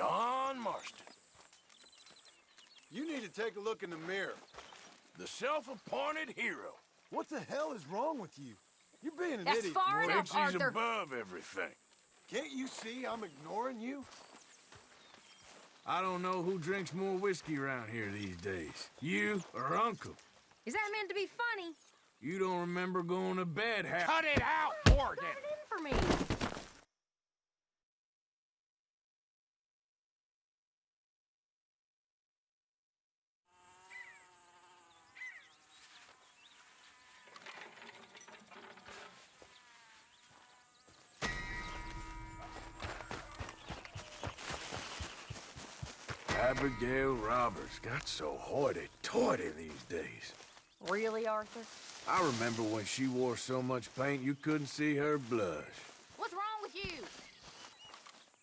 John Marston. You need to take a look in the mirror. The self-appointed hero. What the hell is wrong with you? You're being an That's idiot. far Morty. enough, Thinks he's Arthur. above everything. Can't you see I'm ignoring you? I don't know who drinks more whiskey around here these days. You or Uncle. Is that meant to be funny? You don't remember going to bed, Cut it out, Morgan! Turn it in for me. Abigail Roberts got so hoity-toity these days. Really, Arthur? I remember when she wore so much paint you couldn't see her blush. What's wrong with you?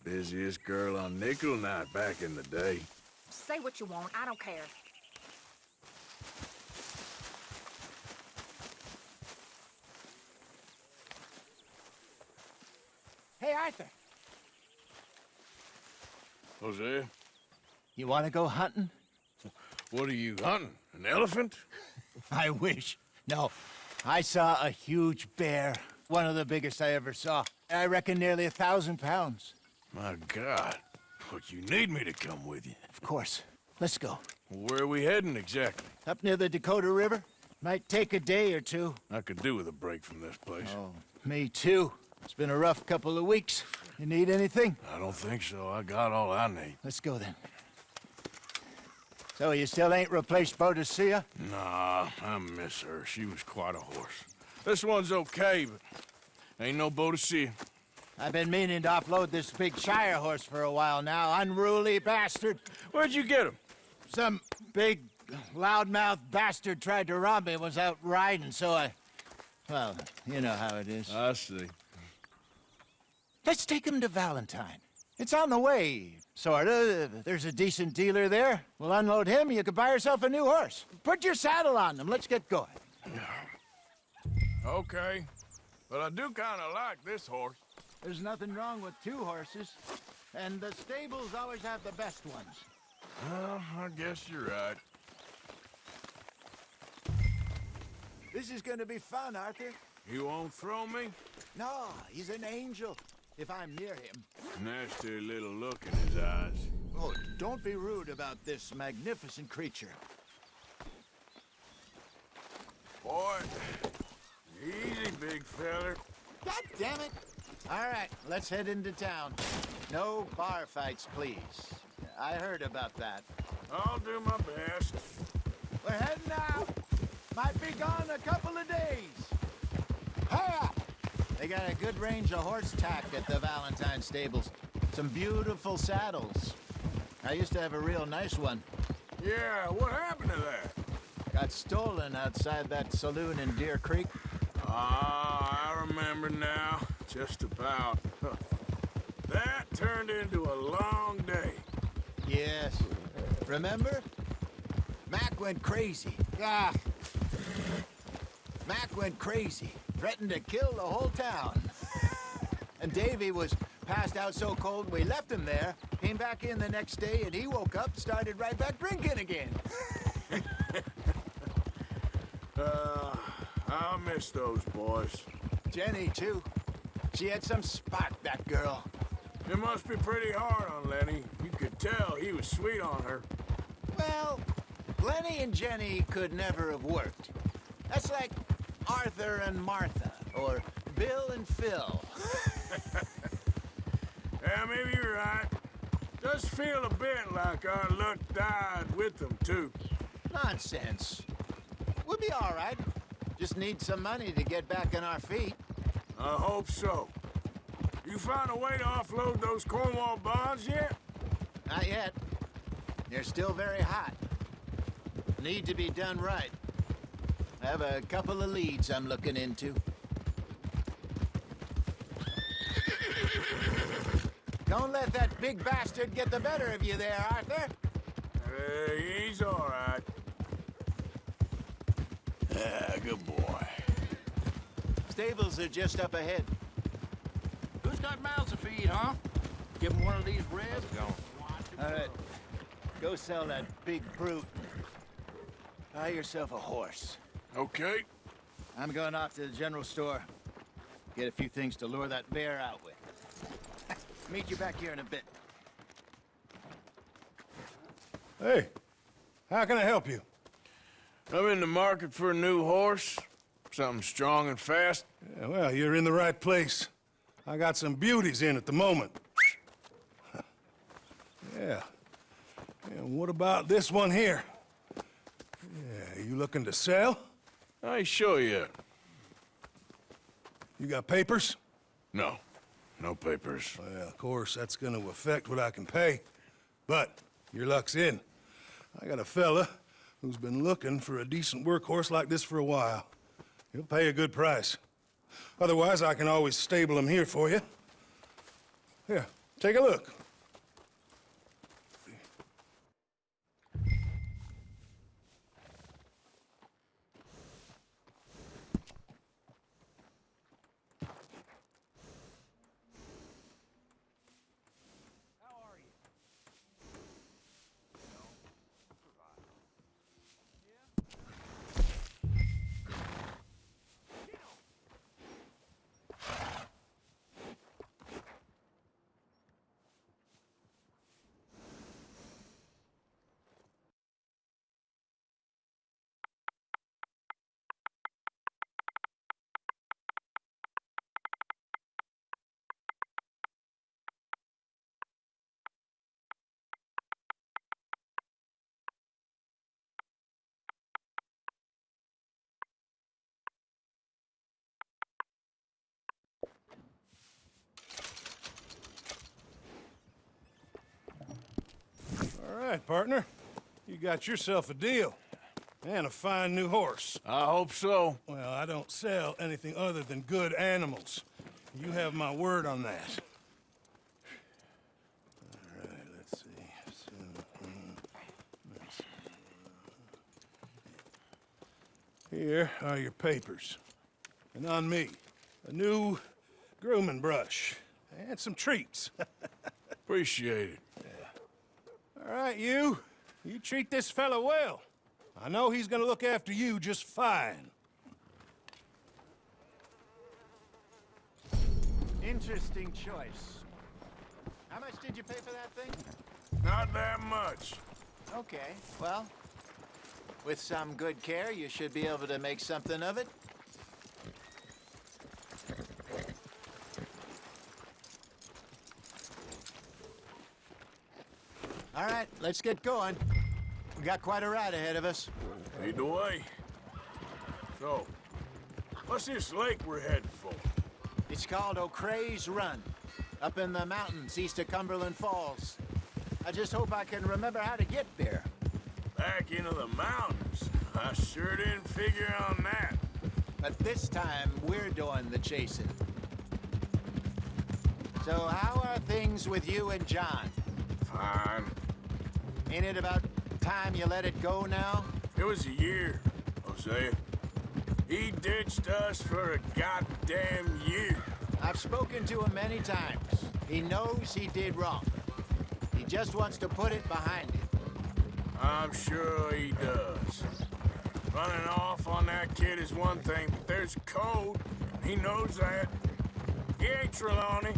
Busiest girl on Nickel Night back in the day. Say what you want. I don't care. Hey, Arthur, Jose, you want to go hunting? what are you hunting? An elephant? I wish. No, I saw a huge bear. One of the biggest I ever saw. I reckon nearly 1,000 pounds. My God. But you need me to come with you. Of course. Let's go. Where are we heading exactly? Up near the Dakota River. Might take a day or two. I could do with a break from this place. Oh, me too. It's been a rough couple of weeks. You need anything? I don't think so. I got all I need. Let's go then. So you still ain't replaced Boadicea? Nah, I miss her. She was quite a horse. This one's okay, but ain't no Boadicea. I've been meaning to offload this big Shire horse for a while now. Unruly bastard. Where'd you get him? Some big, loudmouth bastard tried to rob me and was out riding, so I... Well, you know how it is. I see. Let's take him to Valentine. It's on the way, sorta. There's a decent dealer there. We'll unload him, you can buy yourself a new horse. Put your saddle on them, let's get going. Okay. But I do kind of like this horse. There's nothing wrong with two horses. And the stables always have the best ones. Well, I guess you're right. This is gonna be fun, Arthur. You won't throw me? No, he's an angel, if I'm near him. Nasty little look in his eyes. Oh, don't be rude about this magnificent creature. Boy, easy, big feller. God damn it! All right, let's head into town. No bar fights, please. I heard about that. I'll do my best. We're heading out. Might be gone a couple of days. Hurry up! They got a good range of horse tack at the Valentine stables. Some beautiful saddles. I used to have a real nice one. Yeah, what happened to that? Got stolen outside that saloon in Deer Creek. Ah, I remember now. Just about. That turned into a long day. Yes. Remember? Mac went crazy. Ah. Mac went crazy. Threatened to kill the whole town. And Davy was passed out so cold we left him there, came back in the next day, and he woke up, started right back drinking again. I'll miss those boys. Jenny, too. She had some spark, that girl. It must be pretty hard on Lenny. You could tell he was sweet on her. Well, Lenny and Jenny could never have worked. That's like Arthur and Martha, or Bill and Phil. Yeah, maybe you're right. Does feel a bit like our luck died with them, too. Nonsense. We'll be all right. Just need some money to get back on our feet. I hope so. You found a way to offload those Cornwall bonds yet? Not yet. They're still very hot. Need to be done right. I have a couple of leads I'm looking into. Don't let that big bastard get the better of you there, Arthur. He's all right. Yeah, good boy. Stables are just up ahead. Who's got mouths to feed, huh? Give him one of these ribs. All right, go sell that big brute. Buy yourself a horse. Okay. I'm going off to the general store. Get a few things to lure that bear out with. Meet you back here in a bit. Hey, how can I help you? I'm in the market for a new horse. Something strong and fast. Yeah, well, you're in the right place. I got some beauties in at the moment. Yeah. And what about this one here? Yeah, you looking to sell? I ain't sure yet. You got papers? No. No papers. Well, of course, that's gonna affect what I can pay. But your luck's in. I got a fella who's been looking for a decent workhorse like this for a while. He'll pay a good price. Otherwise, I can always stable him here for you. Here, take a look. All right, partner. You got yourself a deal. And a fine new horse. I hope so. Well, I don't sell anything other than good animals. You have my word on that. All right, let's see. Here are your papers. And on me, a new grooming brush. And some treats. Appreciate it. All right, you. You treat this fella well. I know he's gonna look after you just fine. Interesting choice. How much did you pay for that thing? Not that much. Okay, well, with some good care, you should be able to make something of it. All right, let's get going. We got quite a ride ahead of us. Lead the way. So, what's this lake we're heading for? It's called O'Creagh's Run, up in the mountains east of Cumberland Falls. I just hope I can remember how to get there. Back into the mountains. I sure didn't figure on that. But this time, we're doing the chasing. So how are things with you and John? Fine. Ain't it about time you let it go now? It was a year, Hosea. He ditched us for a goddamn year. I've spoken to him many times. He knows he did wrong. He just wants to put it behind him. I'm sure he does. Running off on that kid is one thing, but there's code. He knows that. He ain't Trelawney.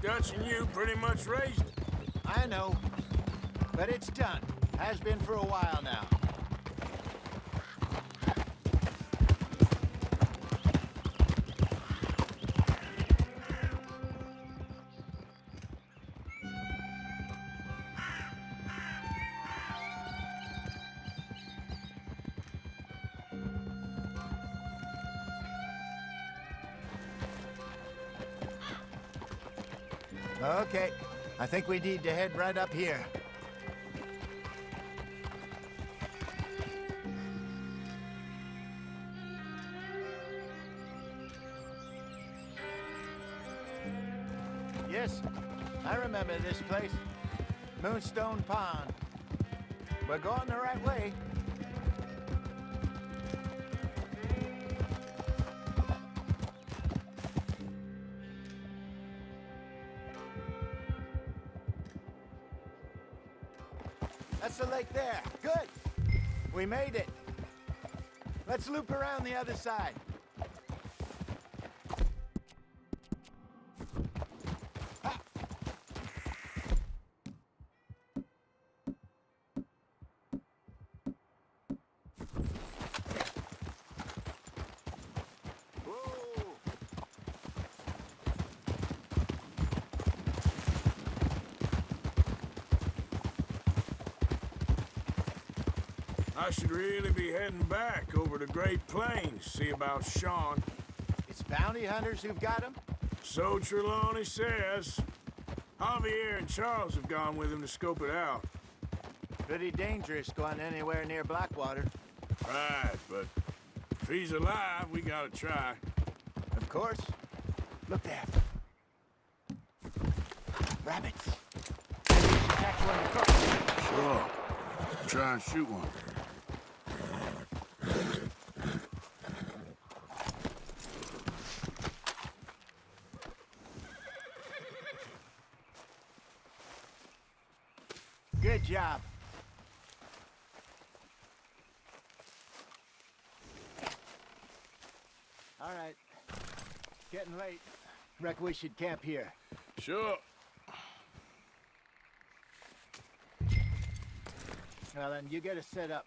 Dutch and you pretty much raised him. I know. But it's done. Has been for a while now. Okay. I think we need to head right up here. Yes, I remember this place. Moonstone Pond. We're going the right way. That's the lake there. Good. We made it. Let's loop around the other side. I should really be heading back over the Great Plains, see about Sean. It's bounty hunters who've got him? So Trelawney says. Javier and Charles have gone with him to scope it out. Pretty dangerous going anywhere near Blackwater. Right, but if he's alive, we gotta try. Of course. Look there. Rabbits. Maybe we should catch one to cook. Sure. Try and shoot one. Good job. All right. Getting late. Reckon we should camp here. Sure. Well, then you get us set up.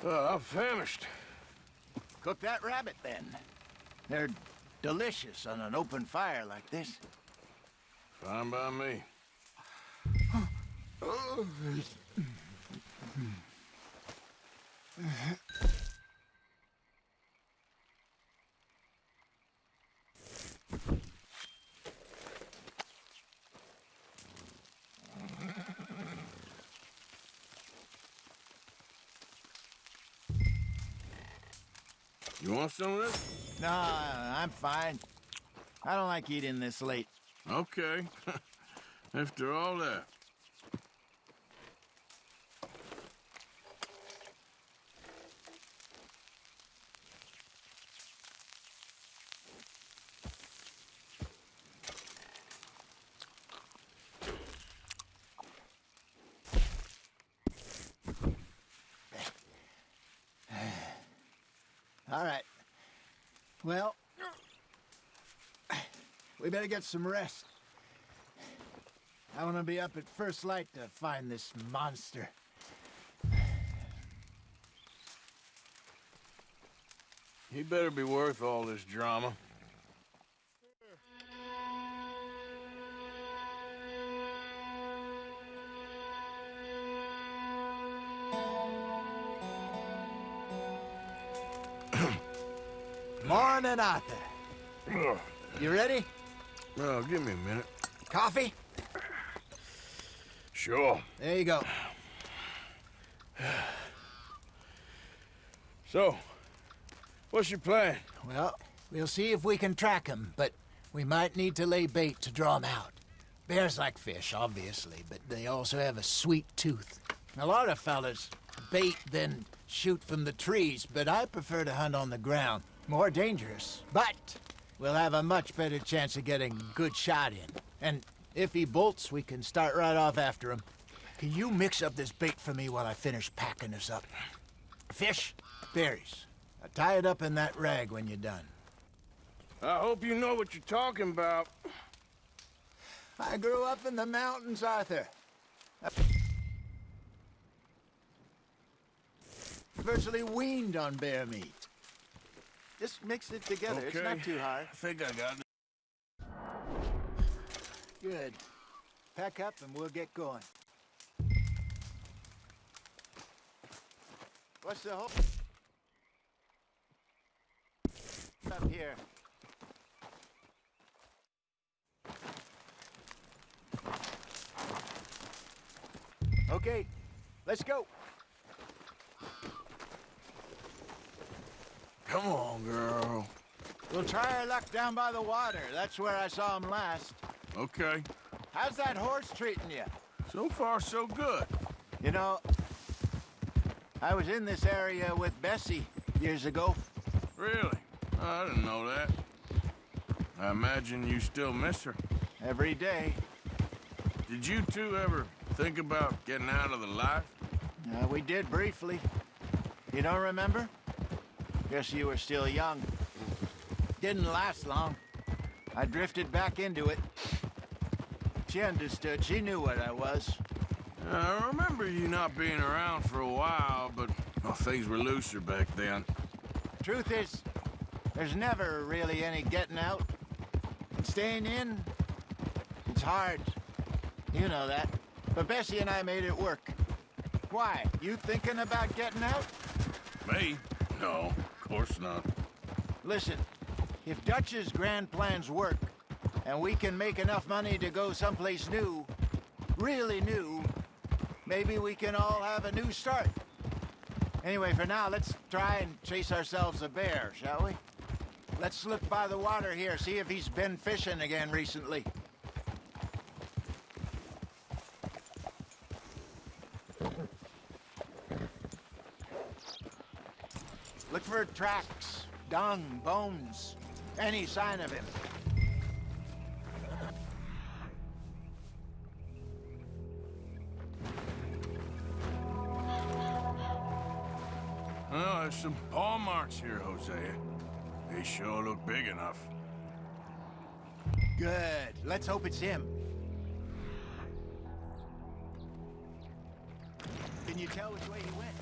I'm famished. Cook that rabbit, then. They're delicious on an open fire like this. Fine by me. You want some of this? Nah, I'm fine. I don't like eating this late. Okay. After all that. All right. Well, we better get some rest. I want to be up at first light to find this monster. He better be worth all this drama. Morning, Arthur. You ready? Well, give me a minute. Coffee? Sure. There you go. So, what's your plan? Well, we'll see if we can track him, but we might need to lay bait to draw him out. Bears like fish, obviously, but they also have a sweet tooth. A lot of fellas bait, then shoot from the trees, but I prefer to hunt on the ground. More dangerous, but we'll have a much better chance of getting a good shot in. And if he bolts, we can start right off after him. Can you mix up this bait for me while I finish packing this up? Fish, berries. Now tie it up in that rag when you're done. I hope you know what you're talking about. I grew up in the mountains, Arthur. Virtually weaned on bear meat. Just mix it together. It's not too hard. I think I got it. Good. Pack up and we'll get going. What's the whole... up here? Okay, Let's go. Come on, girl. We'll try our luck down by the water. That's where I saw him last. Okay. How's that horse treating you? So far, so good. You know, I was in this area with Bessie years ago. Really? I didn't know that. I imagine you still miss her. Every day. Did you two ever think about getting out of the life? We did briefly. You don't remember? Guess you were still young. Didn't last long. I drifted back into it. She understood. She knew what I was. I remember you not being around for a while, but well, things were looser back then. Truth is, there's never really any getting out. And staying in, it's hard. You know that. But Bessie and I made it work. Why? You thinking about getting out? Me? No, of course not. Listen, if Dutch's grand plans work, and we can make enough money to go someplace new, really new, maybe we can all have a new start. Anyway, for now, let's try and chase ourselves a bear, shall we? Let's look by the water here, see if he's been fishing again recently. Look for tracks, dung, bones, any sign of him. Well, there's some paw marks here, Hosea. They sure look big enough. Good. Let's hope it's him. Can you tell which way he went?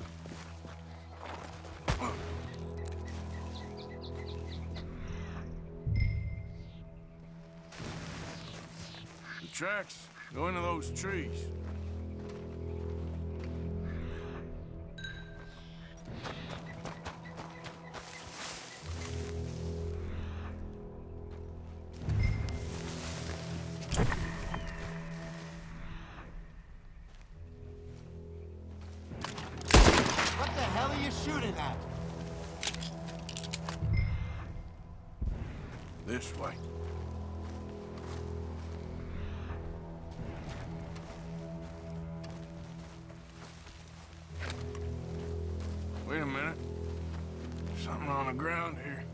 The tracks go into those trees. What the hell are you shooting at? This way. Wait a minute. Something on the ground here.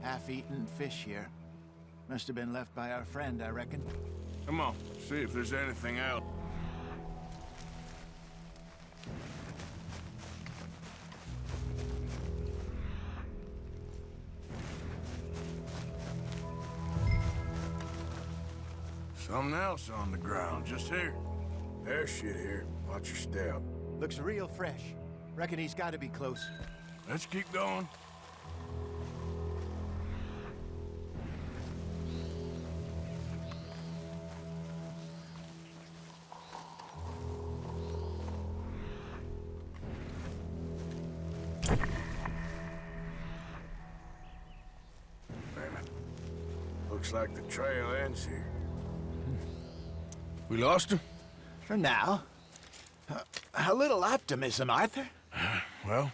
Half-eaten fish here. Must have been left by our friend, I reckon. Come on, see if there's anything else. Something else on the ground, just here. There's shit here. Watch your step. Looks real fresh. Reckon he's got to be close. Let's keep going. Damn it. Looks like the trail ends here. We lost him? For now. A little optimism, Arthur. Well,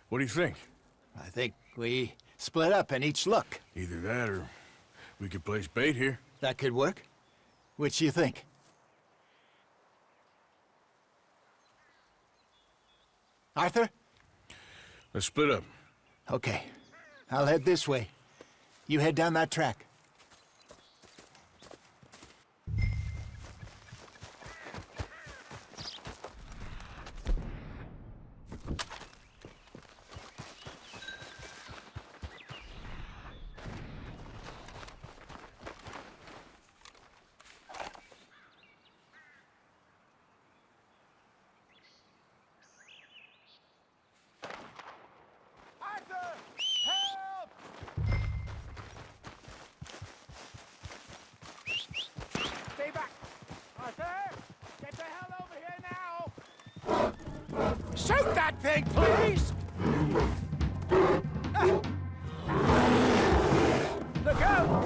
what do you think? I think we split up and each look. Either that or we could place bait here. That could work. Which you think? Arthur? Let's split up. Okay. I'll head this way. You head down that track. Stay back! Arthur! Get the hell over here now! Shoot that thing, please! Look out!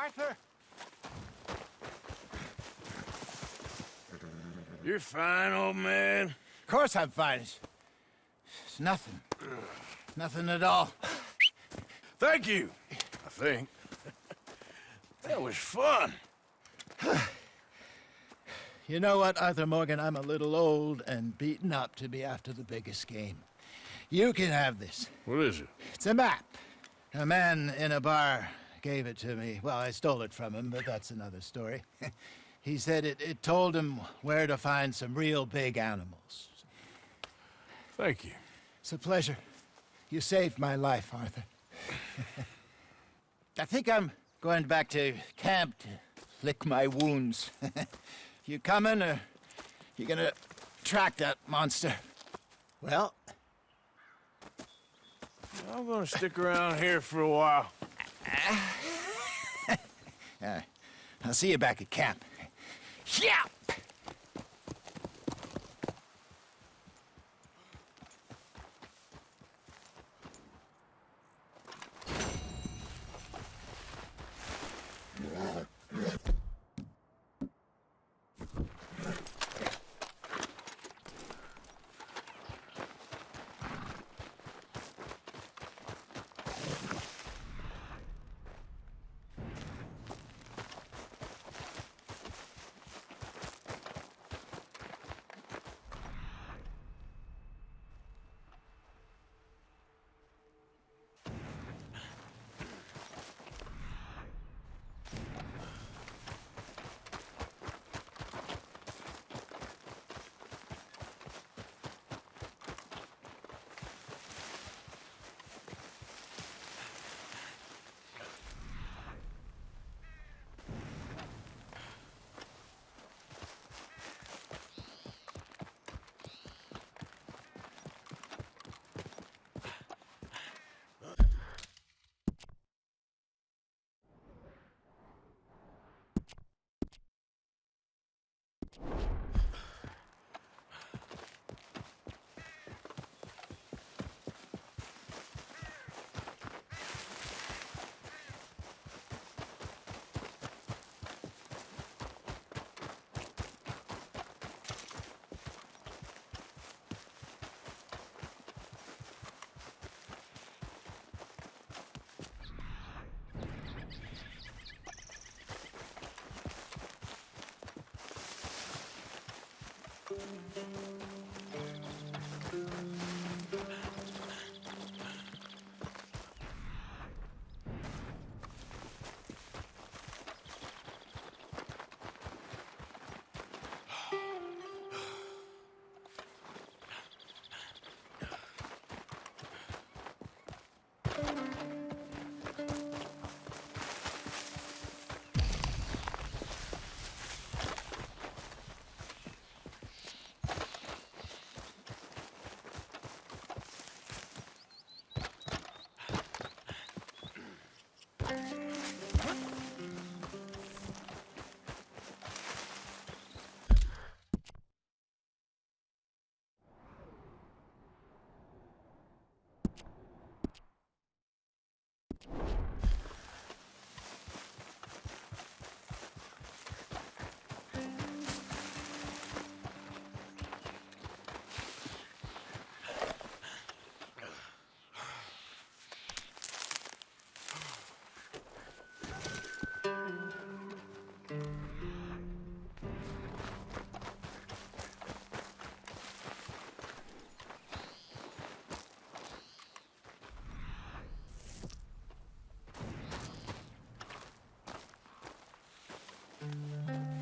Arthur? You're fine, old man. Of course I'm fine. It's nothing. Nothing at all. Thank you, I think. That was fun. You know what, Arthur Morgan? I'm a little old and beaten up to be after the biggest game. You can have this. What is it? It's a map. A man in a bar gave it to me. Well, I stole it from him, but that's another story. He said it told him where to find some real big animals. Thank you. It's a pleasure. You saved my life, Arthur. I think I'm going back to camp to lick my wounds. You coming, or you gonna track that monster? Well, I'm gonna stick around here for a while. I'll see you back at camp. Yeah!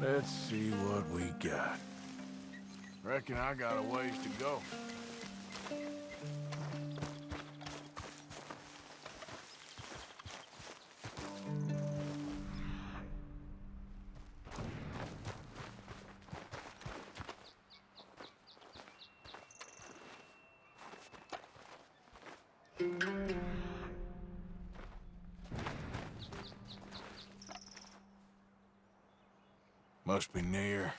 Let's see what we got. Reckon I got a ways to go. Must be near.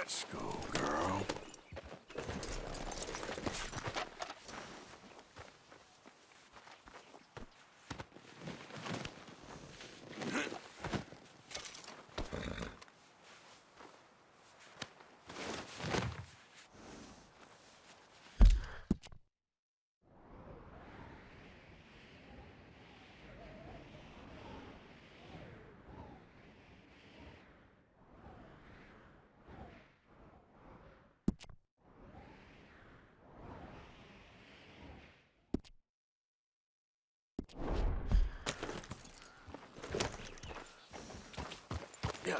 Let's go, girl. Yeah.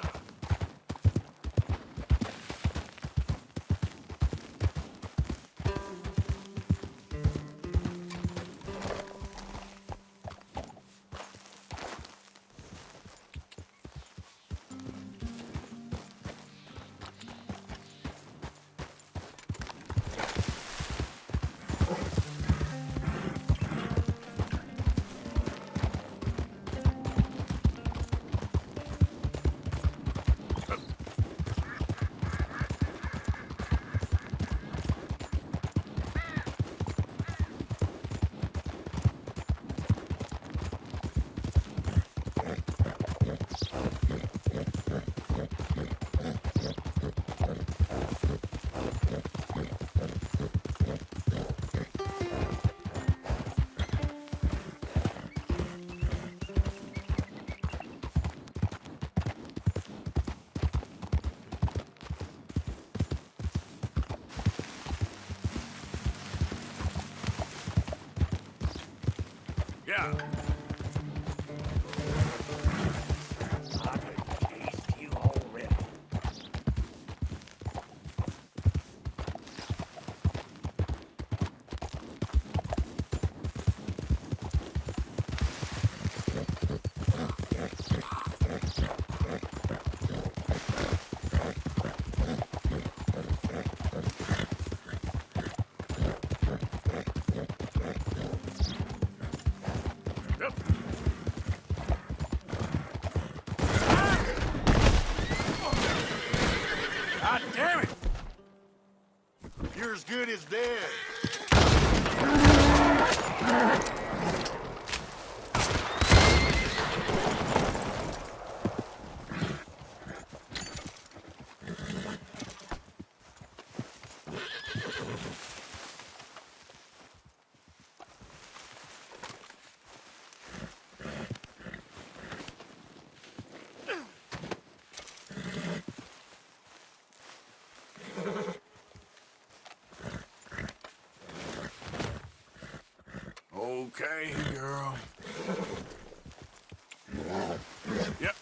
Yeah. I can taste you already. Yep. God damn it! You're as good as dead. Okay, girl. Yep.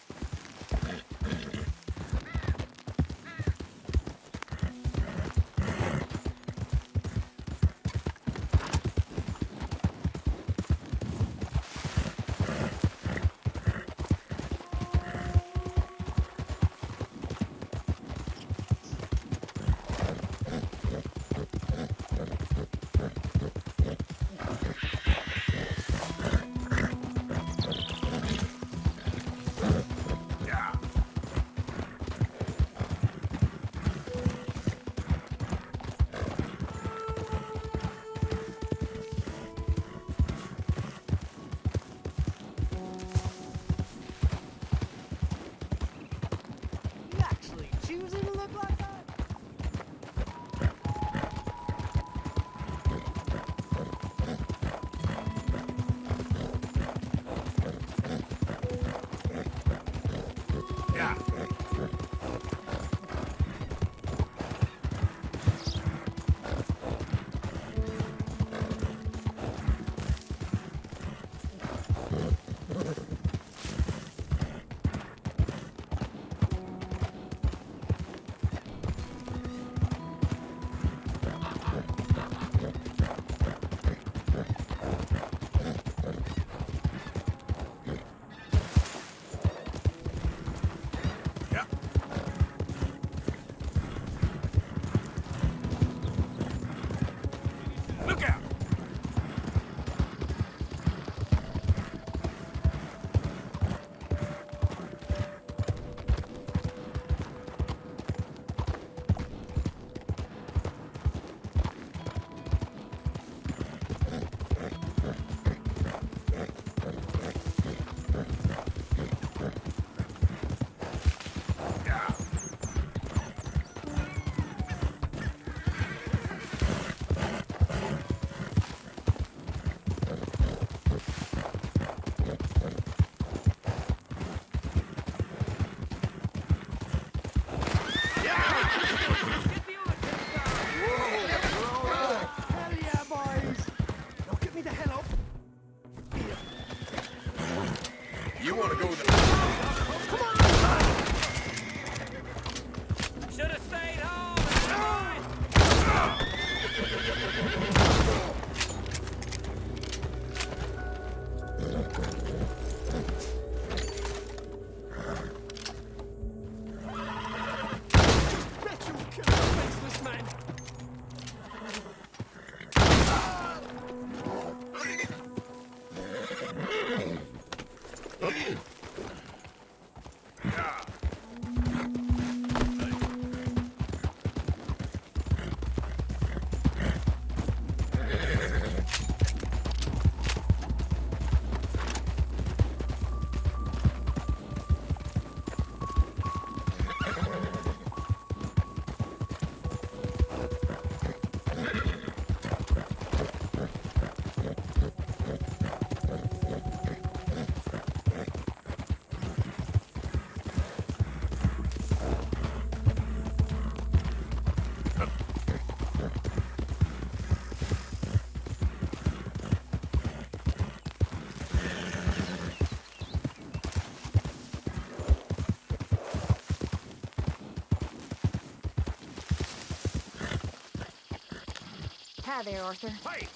Hi there, Arthur. Hey!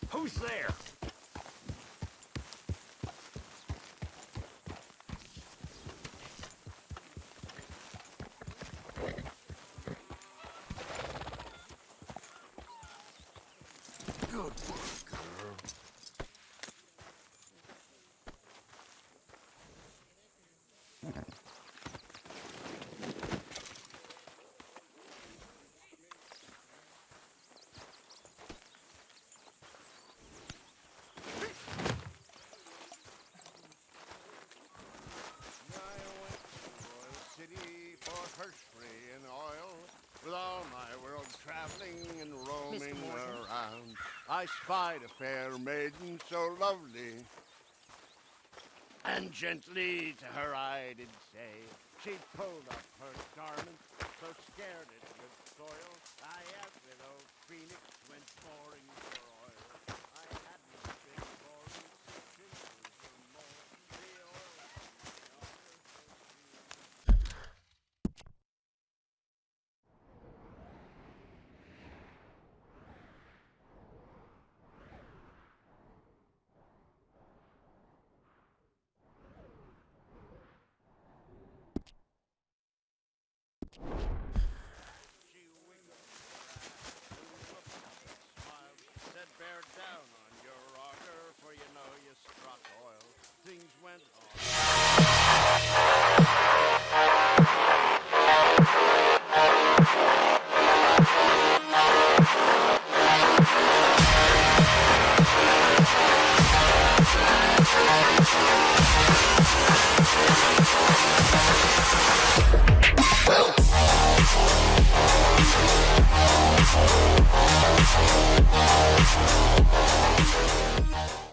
Who's there? Good work, girl. In oil, with all my world traveling and roaming around, I spied a fair maiden so lovely, and gently to her I did say, she pulled up her garment, so scared it would soil. I asked it, old Phoenix went boring for oil. I hadn't been boring 6 inches or more. The oil bear down on your auger, for you know you struck oil. Things went on.